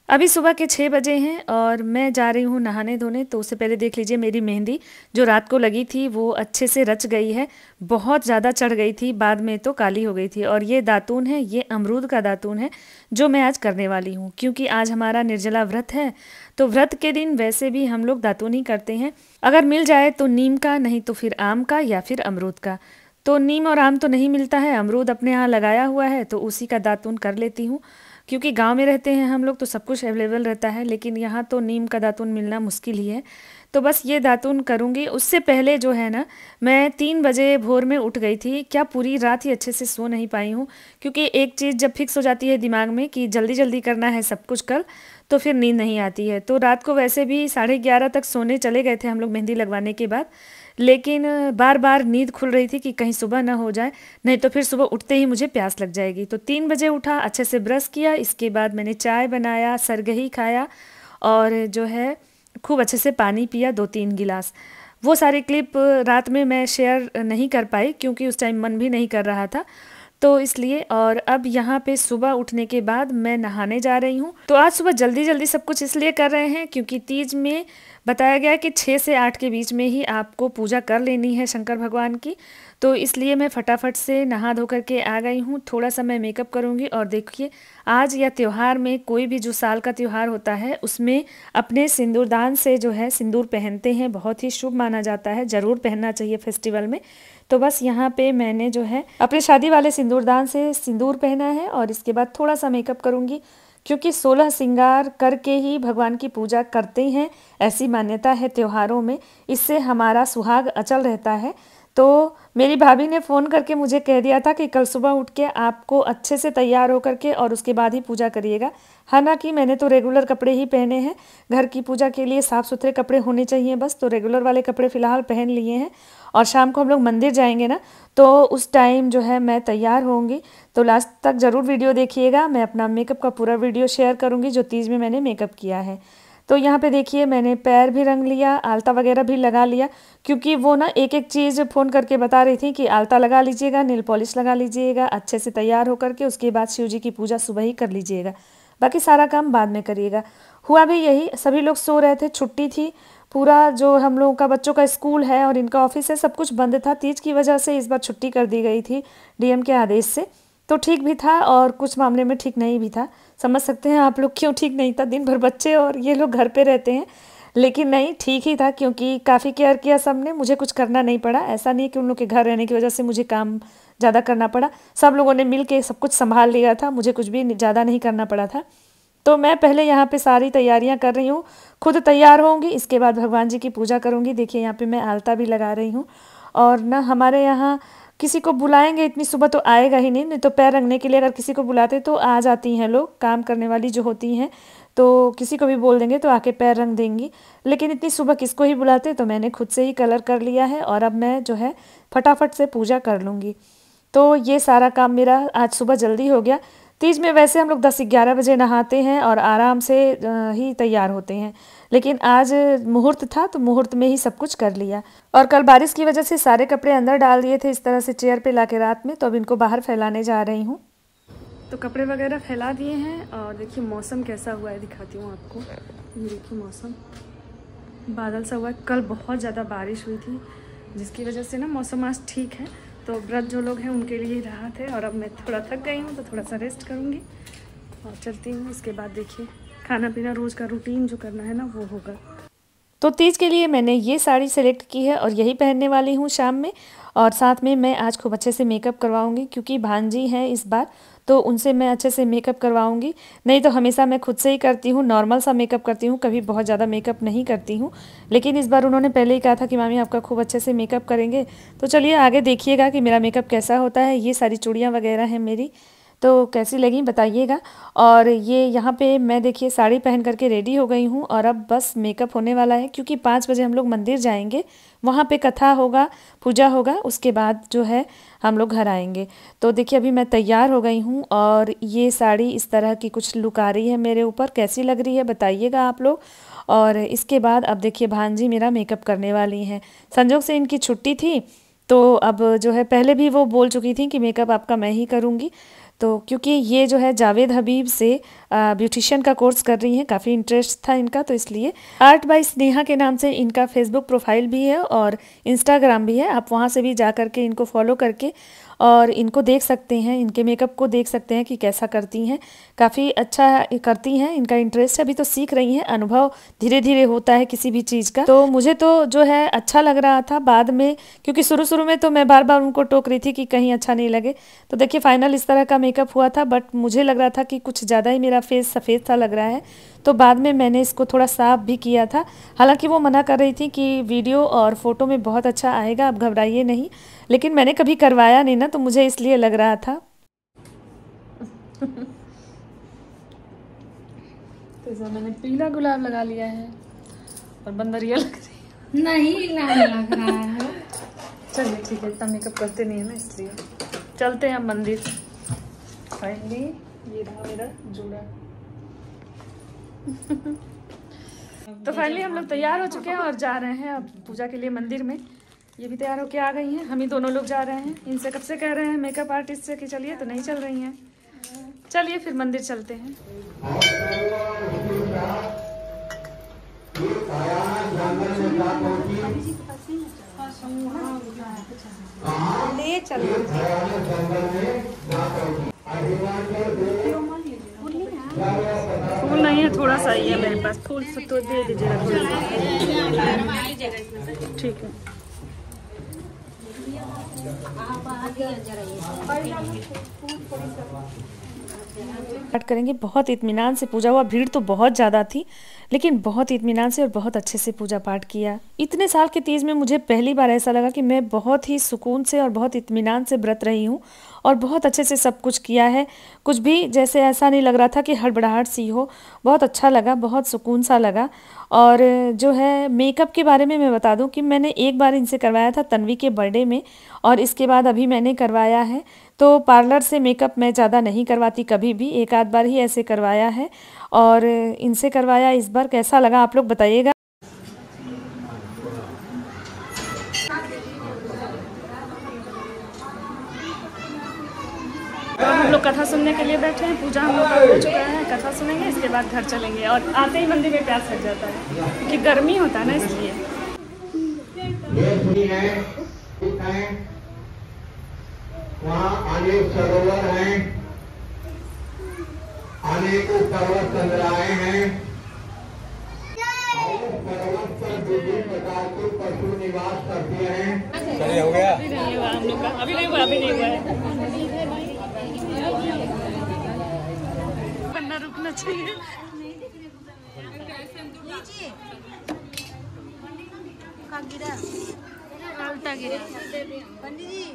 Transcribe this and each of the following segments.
अभी सुबह के 6 बजे हैं और मैं जा रही हूँ नहाने धोने। तो उससे पहले देख लीजिए मेरी मेहंदी जो रात को लगी थी वो अच्छे से रच गई है। बहुत ज़्यादा चढ़ गई थी, बाद में तो काली हो गई थी। और ये दातून है, ये अमरूद का दातून है जो मैं आज करने वाली हूँ, क्योंकि आज हमारा निर्जला व्रत है। तो व्रत के दिन वैसे भी हम लोग दातून ही करते हैं। अगर मिल जाए तो नीम का, नहीं तो फिर आम का या फिर अमरूद का। तो नीम और आम तो नहीं मिलता है, अमरूद अपने यहाँ लगाया हुआ है तो उसी का दातून कर लेती हूँ। क्योंकि गांव में रहते हैं हम लोग तो सब कुछ अवेलेबल रहता है, लेकिन यहाँ तो नीम का दातून मिलना मुश्किल ही है। तो बस ये दातून करूँगी। उससे पहले जो है ना, मैं 3 बजे भोर में उठ गई थी। क्या पूरी रात ही अच्छे से सो नहीं पाई हूँ, क्योंकि एक चीज़ जब फिक्स हो जाती है दिमाग में कि जल्दी जल्दी करना है सब कुछ कल, तो फिर नींद नहीं आती है। तो रात को वैसे भी 11:30 तक सोने चले गए थे हम लोग मेहंदी लगवाने के बाद। लेकिन बार बार नींद खुल रही थी कि कहीं सुबह ना हो जाए, नहीं तो फिर सुबह उठते ही मुझे प्यास लग जाएगी। तो 3 बजे उठा, अच्छे से ब्रश किया, इसके बाद मैंने चाय बनाया, सरगही खाया और जो है खूब अच्छे से पानी पिया 2-3 गिलास। वो सारी क्लिप रात में मैं शेयर नहीं कर पाई क्योंकि उस टाइम मन भी नहीं कर रहा था, तो इसलिए। और अब यहाँ पे सुबह उठने के बाद मैं नहाने जा रही हूँ। तो आज सुबह जल्दी जल्दी सब कुछ इसलिए कर रहे हैं क्योंकि तीज में बताया गया है कि 6 से 8 के बीच में ही आपको पूजा कर लेनी है शंकर भगवान की। तो इसलिए मैं फटाफट से नहा धो करके आ गई हूँ। थोड़ा सा मैं मेकअप करूँगी। और देखिए, आज या त्यौहार में, कोई भी जो साल का त्यौहार होता है उसमें अपने सिंदूरदान से जो है सिंदूर पहनते हैं, बहुत ही शुभ माना जाता है, ज़रूर पहनना चाहिए फेस्टिवल में। तो बस यहाँ पे मैंने जो है अपने शादी वाले सिंदूरदान से सिंदूर पहना है और इसके बाद थोड़ा सा मेकअप करूँगी, क्योंकि 16 श्रृंगार करके ही भगवान की पूजा करते हैं, ऐसी मान्यता है त्योहारों में। इससे हमारा सुहाग अचल रहता है। तो मेरी भाभी ने फ़ोन करके मुझे कह दिया था कि कल सुबह उठ के आपको अच्छे से तैयार होकर के और उसके बाद ही पूजा करिएगा। हालांकि मैंने तो रेगुलर कपड़े ही पहने हैं, घर की पूजा के लिए साफ़ सुथरे कपड़े होने चाहिए बस। तो रेगुलर वाले कपड़े फ़िलहाल पहन लिए हैं और शाम को हम लोग मंदिर जाएंगे ना, तो उस टाइम जो है मैं तैयार होंगी। तो लास्ट तक ज़रूर वीडियो देखिएगा, मैं अपना मेकअप का पूरा वीडियो शेयर करूँगी जो तीज में मैंने मेकअप किया है। तो यहाँ पे देखिए मैंने पैर भी रंग लिया, आलता वगैरह भी लगा लिया, क्योंकि वो ना एक एक चीज़ फ़ोन करके बता रही थी कि आलता लगा लीजिएगा, नेल पॉलिश लगा लीजिएगा, अच्छे से तैयार होकर के उसके बाद शिव जी की पूजा सुबह ही कर लीजिएगा, बाकी सारा काम बाद में करिएगा। हुआ भी यही, सभी लोग सो रहे थे, छुट्टी थी। पूरा जो हम लोगों का बच्चों का स्कूल है और इनका ऑफिस है सब कुछ बंद था। तीज की वजह से इस बार छुट्टी कर दी गई थी डीएम के आदेश से। तो ठीक भी था और कुछ मामले में ठीक नहीं भी था। समझ सकते हैं आप लोग क्यों ठीक नहीं था, दिन भर बच्चे और ये लोग घर पे रहते हैं। लेकिन नहीं, ठीक ही था क्योंकि काफ़ी केयर किया सबने, मुझे कुछ करना नहीं पड़ा। ऐसा नहीं कि उन लोग के घर रहने की वजह से मुझे काम ज़्यादा करना पड़ा, सब लोगों ने मिल के सब कुछ संभाल लिया था, मुझे कुछ भी ज़्यादा नहीं करना पड़ा था। तो मैं पहले यहाँ पे सारी तैयारियाँ कर रही हूँ, खुद तैयार होंगी, इसके बाद भगवान जी की पूजा करूँगी। देखिए यहाँ पे मैं आलता भी लगा रही हूँ। और ना हमारे यहाँ किसी को बुलाएंगे इतनी सुबह तो आएगा ही नहीं, नहीं तो पैर रंगने के लिए अगर किसी को बुलाते तो आ जाती हैं लोग, काम करने वाली जो होती हैं, तो किसी को भी बोल देंगे तो आके पैर रंग देंगी। लेकिन इतनी सुबह किसको ही बुलाते, तो मैंने खुद से ही कलर कर लिया है और अब मैं जो है फटाफट से पूजा कर लूँगी। तो ये सारा काम मेरा आज सुबह जल्दी हो गया। तीज में वैसे हम लोग 10-11 बजे नहाते हैं और आराम से ही तैयार होते हैं, लेकिन आज मुहूर्त था तो मुहूर्त में ही सब कुछ कर लिया। और कल बारिश की वजह से सारे कपड़े अंदर डाल दिए थे इस तरह से चेयर पे लाके रात में, तो अब इनको बाहर फैलाने जा रही हूँ। तो कपड़े वगैरह फैला दिए हैं और देखिए मौसम कैसा हुआ है, दिखाती हूँ आपको। ये देखिए मौसम बादल सा हुआ है, कल बहुत ज़्यादा बारिश हुई थी जिसकी वजह से ना मौसम आज ठीक है। तो व्रत जो लोग हैं उनके लिए राहत है। और अब मैं थोड़ा थक गई हूँ तो थोड़ा सा रेस्ट करूँगी और चलती हूँ। इसके बाद देखिए खाना पीना रोज़ का रूटीन जो करना है ना वो होगा। तो तीज के लिए मैंने ये साड़ी सेलेक्ट की है और यही पहनने वाली हूँ शाम में। और साथ में मैं आज खूब अच्छे से मेकअप करवाऊँगी क्योंकि भांजी हैं इस बार, तो उनसे मैं अच्छे से मेकअप करवाऊँगी। नहीं तो हमेशा मैं खुद से ही करती हूँ, नॉर्मल सा मेकअप करती हूँ, कभी बहुत ज़्यादा मेकअप नहीं करती हूँ। लेकिन इस बार उन्होंने पहले ही कहा था कि मामी आपका खूब अच्छे से मेकअप करेंगे। तो चलिए आगे देखिएगा कि मेरा मेकअप कैसा होता है। ये सारी चूड़ियाँ वगैरह हैं मेरी, तो कैसी लगी बताइएगा। और ये यहाँ पे मैं देखिए साड़ी पहन करके रेडी हो गई हूँ और अब बस मेकअप होने वाला है क्योंकि 5 बजे हम लोग मंदिर जाएंगे, वहाँ पे कथा होगा, पूजा होगा, उसके बाद जो है हम लोग घर आएंगे। तो देखिए अभी मैं तैयार हो गई हूँ और ये साड़ी इस तरह की कुछ लुक आ रही है मेरे ऊपर, कैसी लग रही है बताइएगा आप लोग। और इसके बाद अब देखिए भांजी मेरा मेकअप करने वाली हैं। संजोग से इनकी छुट्टी थी तो अब जो है, पहले भी वो बोल चुकी थी कि मेकअप आपका मैं ही करूँगी। तो क्योंकि ये जो है जावेद हबीब से ब्यूटिशियन का कोर्स कर रही हैं, काफ़ी इंटरेस्ट था इनका, तो इसलिए आर्ट बाय स्नेहा के नाम से इनका फेसबुक प्रोफाइल भी है और इंस्टाग्राम भी है। आप वहाँ से भी जा करके इनको फॉलो करके और इनको देख सकते हैं, इनके मेकअप को देख सकते हैं कि कैसा करती हैं। काफ़ी अच्छा करती हैं, इनका इंटरेस्ट है, अभी तो सीख रही हैं, अनुभव धीरे धीरे होता है किसी भी चीज़ का। तो मुझे तो जो है अच्छा लग रहा था बाद में, क्योंकि शुरू में तो मैं बार बार उनको टोक रही थी कि कहीं अच्छा नहीं लगे। तो देखिए फाइनल इस तरह का मेकअप हुआ था, बट मुझे लग रहा था कि कुछ ज़्यादा ही मेरा फेस सफ़ेद सा लग रहा है, तो बाद में मैंने इसको थोड़ा साफ भी किया था। हालांकि वो मना कर रही थी कि वीडियो और फ़ोटो में बहुत अच्छा आएगा, आप घबराइए नहीं, लेकिन मैंने कभी करवाया नहीं ना, तो मुझे इसलिए लग रहा था। तो मैंने पीला गुलाब लगा लिया है और बंदरिया लग रही है। नहीं लाल लग रहा है। चलिए ठीक है, इतना मेकअप करते नहीं है ना, इसलिए चलते हैं मंदिर। फाइनली ये रहा मेरा जूड़ा। तो फाइनली हम लोग तैयार हो चुके हैं और जा रहे हैं अब पूजा के लिए मंदिर में। ये भी तैयार होके आ गई हैं, हम ही दोनों लोग जा रहे हैं। इनसे कब से कह रहे हैं मेकअप आर्टिस्ट से कि चलिए, तो नहीं चल रही हैं। चलिए फिर मंदिर चलते हैं। ले चलो। फूल नहीं है, थोड़ा सा ही है मेरे पास फूल, तो दे दीजिएगा थोड़ा सा। ठीक है। स्टार्ट करेंगे। बहुत इत्मीनान से पूजा हुआ, भीड़ तो बहुत ज़्यादा थी, लेकिन बहुत इत्मीनान से और बहुत अच्छे से पूजा पाठ किया। इतने साल के तीज में मुझे पहली बार ऐसा लगा कि मैं बहुत ही सुकून से और बहुत इत्मीनान से व्रत रही हूँ और बहुत अच्छे से सब कुछ किया है। कुछ भी जैसे ऐसा नहीं लग रहा था कि हड़बड़ाहट सी हो, बहुत अच्छा लगा, बहुत सुकून सा लगा। और जो है मेकअप के बारे में मैं बता दूं कि मैंने एक बार इनसे करवाया था तन्वी के बर्थडे में, और इसके बाद अभी मैंने करवाया है। तो पार्लर से मेकअप मैं ज़्यादा नहीं करवाती कभी भी, एक आध बार ही ऐसे करवाया है और इनसे करवाया इस बार। कैसा लगा आप लोग बताइएगा। तो हम लोग कथा सुनने के लिए बैठे हैं, पूजा हम लोग का हो चुका है, कथा सुनेंगे, इसके बाद घर चलेंगे। और आते ही मंदिर में प्यास लग जाता है क्योंकि गर्मी होता है ना, इसलिए। वहाँ अनेक सरोवर हैं, अनेकों पर्वत चंद्राए हैं, पर्वत पर विभिन्न प्रकार के पशु निवास करते हैं। चलिए हो गया, अभी नहीं हुआ हम लोग का, अभी नहीं हुआ, अभी नहीं हुआ है। बनना रुकना चाहिए। पंडित जी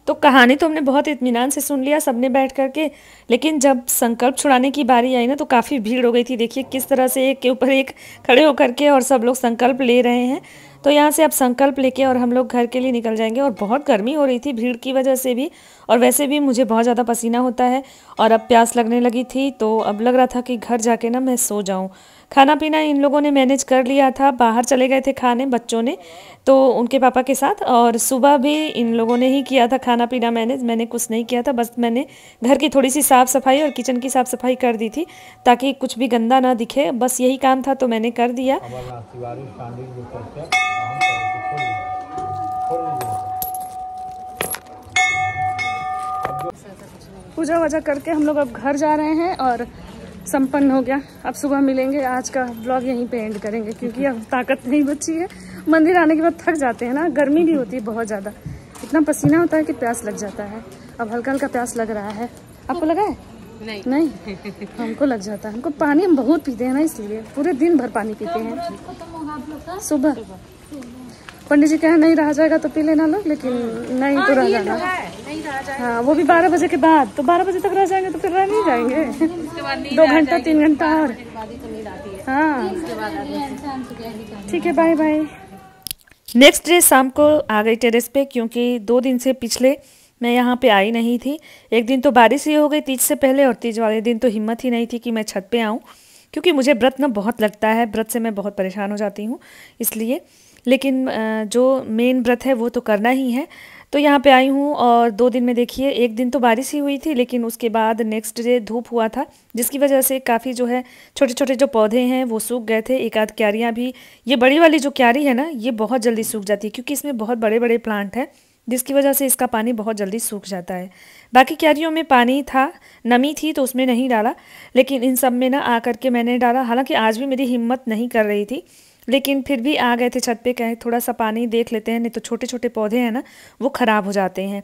तो कहानी तो हमने बहुत इत्मीनान से सुन लिया सबने बैठ करके, लेकिन जब संकल्प छुड़ाने की बारी आई ना तो काफ़ी भीड़ हो गई थी। देखिए किस तरह से एक के ऊपर एक खड़े होकर के और सब लोग संकल्प ले रहे हैं। तो यहाँ से अब संकल्प लेके और हम लोग घर के लिए निकल जाएंगे। और बहुत गर्मी हो रही थी भीड़ की वजह से भी, और वैसे भी मुझे बहुत ज़्यादा पसीना होता है और अब प्यास लगने लगी थी, तो अब लग रहा था कि घर जाके ना मैं सो जाऊँ। खाना पीना इन लोगों ने मैनेज कर लिया था, बाहर चले गए थे खाने बच्चों ने, तो उनके पापा के साथ, और सुबह भी इन लोगों ने ही किया था खाना पीना मैनेज, मैंने कुछ नहीं किया था। बस मैंने घर की थोड़ी सी साफ़ सफाई और किचन की साफ़ सफाई कर दी थी ताकि कुछ भी गंदा ना दिखे, बस यही काम था, तो मैंने कर दिया। पूजा वूजा करके हम लोग अब घर जा रहे हैं और संपन्न हो गया। अब सुबह मिलेंगे, आज का ब्लॉग यहीं पे एंड करेंगे क्योंकि अब ताकत नहीं बची है। मंदिर आने के बाद थक जाते हैं ना, गर्मी भी होती है बहुत ज़्यादा, इतना पसीना होता है कि प्यास लग जाता है। अब हल्का हल्का प्यास लग रहा है, आपको लगा है? नहीं हमको लग जाता है, हमको पानी हम बहुत पीते हैं ना, इसलिए पूरे दिन भर पानी पीते हैं। सुबह पंडित जी कहे नहीं रहा जाएगा तो पी लेना लोग, लेकिन नहीं तो रह जाना। हाँ वो भी 12 बजे के बाद, तो 12 बजे तक रह जाएंगे तो फिर रह नहीं जाएंगे 2 घंटा 3 घंटा और। हाँ ठीक है, बाय बाय। नेक्स्ट डे शाम को आ गई टेरेस पे, क्योंकि 2 दिन से पिछले मैं यहाँ पे आई नहीं थी। एक दिन तो बारिश ही हो गई तीज से पहले, और तीज वाले दिन तो हिम्मत ही नहीं थी कि मैं छत पे आऊँ, क्योंकि मुझे व्रत ना बहुत लगता है, व्रत से मैं बहुत परेशान हो जाती हूँ, इसलिए लेकिन जो मेन व्रत है वो तो करना ही है। तो यहाँ पे आई हूँ और 2 दिन में देखिए, एक दिन तो बारिश ही हुई थी, लेकिन उसके बाद नेक्स्ट डे धूप हुआ था, जिसकी वजह से काफ़ी जो है छोटे छोटे जो पौधे हैं वो सूख गए थे। एक आध क्यारियाँ भी, ये बड़ी वाली जो क्यारी है ना, ये बहुत जल्दी सूख जाती है क्योंकि इसमें बहुत बड़े बड़े प्लांट हैं, जिसकी वजह से इसका पानी बहुत जल्दी सूख जाता है। बाकी क्यारियों में पानी था, नमी थी तो उसमें नहीं डाला, लेकिन इन सब में ना आकर के मैंने डाला। हालांकि आज भी मेरी हिम्मत नहीं कर रही थी, लेकिन फिर भी आ गए थे छत पे, कहे थोड़ा सा पानी देख लेते हैं, नहीं तो छोटे छोटे पौधे हैं ना वो ख़राब हो जाते हैं।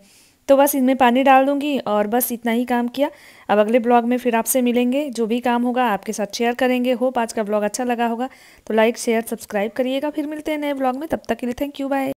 तो बस इनमें पानी डाल दूंगी और बस इतना ही काम किया। अब अगले ब्लॉग में फिर आपसे मिलेंगे, जो भी काम होगा आपके साथ शेयर करेंगे। होप आज का ब्लॉग अच्छा लगा होगा, तो लाइक शेयर सब्सक्राइब करिएगा। फिर मिलते हैं नए ब्लॉग में, तब तक के लिए थैंक यू, बाय।